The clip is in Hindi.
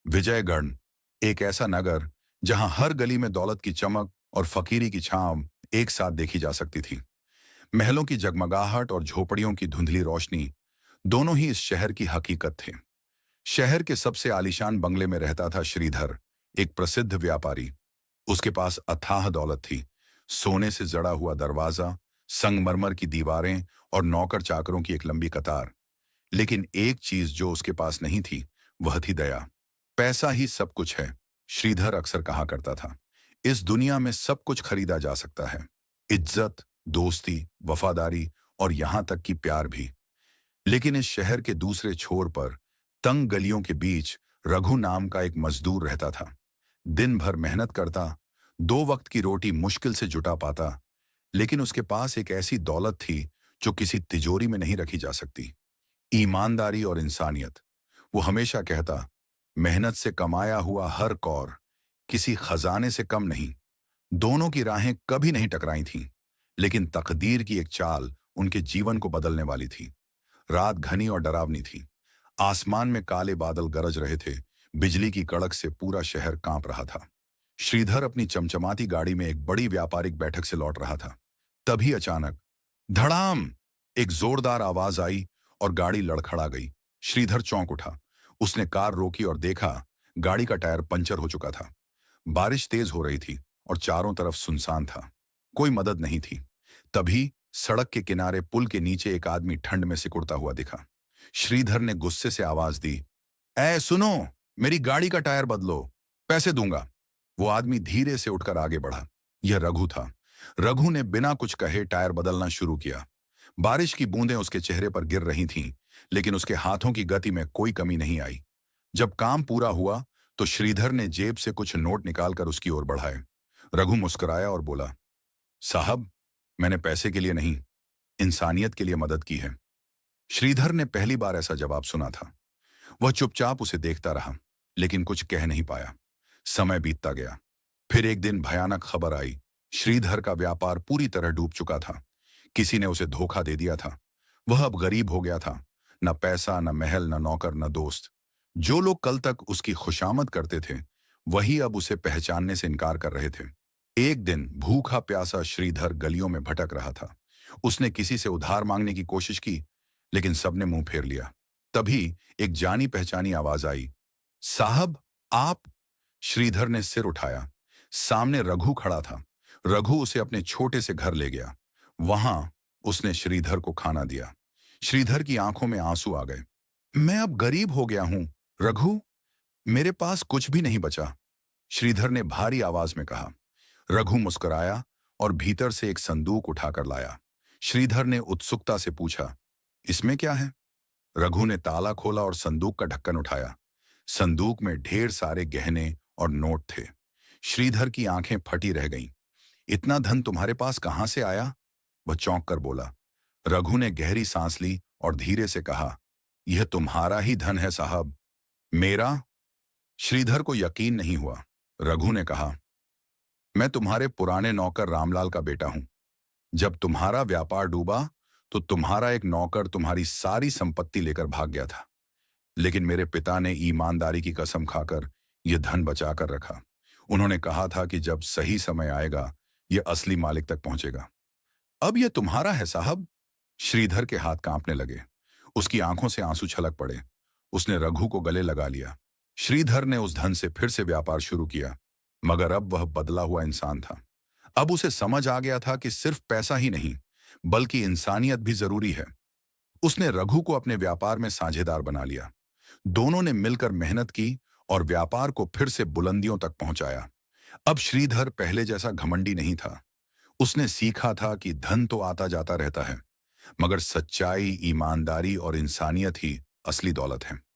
विजयगढ़, एक ऐसा नगर जहां हर गली में दौलत की चमक और फकीरी की छांव एक साथ देखी जा सकती थी। महलों की जगमगाहट और झोपड़ियों की धुंधली रोशनी दोनों ही इस शहर की हकीकत थे। शहर के सबसे आलीशान बंगले में रहता था श्रीधर, एक प्रसिद्ध व्यापारी। उसके पास अथाह दौलत थी, सोने से जड़ा हुआ दरवाजा, संगमरमर की दीवारें और नौकर चाकरों की एक लंबी कतार। लेकिन एक चीज जो उसके पास नहीं थी, वह थी दया। पैसा ही सब कुछ है, श्रीधर अक्सर कहा करता था। इस दुनिया में सब कुछ खरीदा जा सकता है, इज्जत, दोस्ती, वफादारी और यहां तक कि प्यार भी। लेकिन इस शहर के दूसरे छोर पर, तंग गलियों के बीच, रघु नाम का एक मजदूर रहता था। दिन भर मेहनत करता, दो वक्त की रोटी मुश्किल से जुटा पाता, लेकिन उसके पास एक ऐसी दौलत थी जो किसी तिजोरी में नहीं रखी जा सकती। ईमानदारी और इंसानियत। वो हमेशा कहता, मेहनत से कमाया हुआ हर कौर किसी खजाने से कम नहीं। दोनों की राहें कभी नहीं टकराई थीं, लेकिन तकदीर की एक चाल उनके जीवन को बदलने वाली थी। रात घनी और डरावनी थी। आसमान में काले बादल गरज रहे थे। बिजली की कड़क से पूरा शहर कांप रहा था। श्रीधर अपनी चमचमाती गाड़ी में एक बड़ी व्यापारिक बैठक से लौट रहा था। तभी अचानक धड़ाम, एक जोरदार आवाज आई और गाड़ी लड़खड़ा गई। श्रीधर चौंक उठा। उसने कार रोकी और देखा, गाड़ी का टायर पंचर हो चुका था। बारिश तेज हो रही थी और चारों तरफ सुनसान था। कोई मदद नहीं थी। तभी सड़क के किनारे पुल के नीचे एक आदमी ठंड में सिकुड़ता हुआ दिखा। श्रीधर ने गुस्से से आवाज दी, ए सुनो, मेरी गाड़ी का टायर बदलो, पैसे दूंगा। वो आदमी धीरे से उठकर आगे बढ़ा। यह रघु था। रघु ने बिना कुछ कहे टायर बदलना शुरू किया। बारिश की बूंदें उसके चेहरे पर गिर रही थीं, लेकिन उसके हाथों की गति में कोई कमी नहीं आई। जब काम पूरा हुआ तो श्रीधर ने जेब से कुछ नोट निकालकर उसकी ओर बढ़ाए। रघु मुस्कुराया और बोला, साहब, मैंने पैसे के लिए नहीं, इंसानियत के लिए मदद की है। श्रीधर ने पहली बार ऐसा जवाब सुना था। वह चुपचाप उसे देखता रहा, लेकिन कुछ कह नहीं पाया। समय बीतता गया। फिर एक दिन भयानक खबर आई। श्रीधर का व्यापार पूरी तरह डूब चुका था। किसी ने उसे धोखा दे दिया था। वह अब गरीब हो गया था। न पैसा, न महल, न नौकर, न दोस्त। जो लोग कल तक उसकी खुशामद करते थे, वही अब उसे पहचानने से इनकार कर रहे थे। एक दिन भूखा प्यासा श्रीधर गलियों में भटक रहा था। उसने किसी से उधार मांगने की कोशिश की, लेकिन सबने मुंह फेर लिया। तभी एक जानी पहचानी आवाज आई, साहब, आप। श्रीधर ने सिर उठाया। सामने रघु खड़ा था। रघु उसे अपने छोटे से घर ले गया। वहां उसने श्रीधर को खाना दिया। श्रीधर की आंखों में आंसू आ गए। मैं अब गरीब हो गया हूं रघु, मेरे पास कुछ भी नहीं बचा, श्रीधर ने भारी आवाज में कहा। रघु मुस्कुराया और भीतर से एक संदूक उठाकर लाया। श्रीधर ने उत्सुकता से पूछा, इसमें क्या है? रघु ने ताला खोला और संदूक का ढक्कन उठाया। संदूक में ढेर सारे गहने और नोट थे। श्रीधर की आंखें फटी रह गईं। इतना धन तुम्हारे पास कहां से आया? वह चौंक कर बोला। रघु ने गहरी सांस ली और धीरे से कहा, यह तुम्हारा ही धन है साहब। मेरा? श्रीधर को यकीन नहीं हुआ। रघु ने कहा, मैं तुम्हारे पुराने नौकर रामलाल का बेटा हूं। जब तुम्हारा व्यापार डूबा तो तुम्हारा एक नौकर तुम्हारी सारी संपत्ति लेकर भाग गया था, लेकिन मेरे पिता ने ईमानदारी की कसम खाकर यह धन बचा कर रखा। उन्होंने कहा था कि जब सही समय आएगा, यह असली मालिक तक पहुंचेगा। अब यह तुम्हारा है साहब। श्रीधर के हाथ कांपने लगे। उसकी आंखों से आंसू छलक पड़े। उसने रघु को गले लगा लिया। श्रीधर ने उस धन से फिर से व्यापार शुरू किया, मगर अब वह बदला हुआ इंसान था। अब उसे समझ आ गया था कि सिर्फ पैसा ही नहीं, बल्कि इंसानियत भी जरूरी है। उसने रघु को अपने व्यापार में साझेदार बना लिया। दोनों ने मिलकर मेहनत की और व्यापार को फिर से बुलंदियों तक पहुंचाया। अब श्रीधर पहले जैसा घमंडी नहीं था। उसने सीखा था कि धन तो आता जाता रहता है, मगर सच्चाई, ईमानदारी और इंसानियत ही असली दौलत है।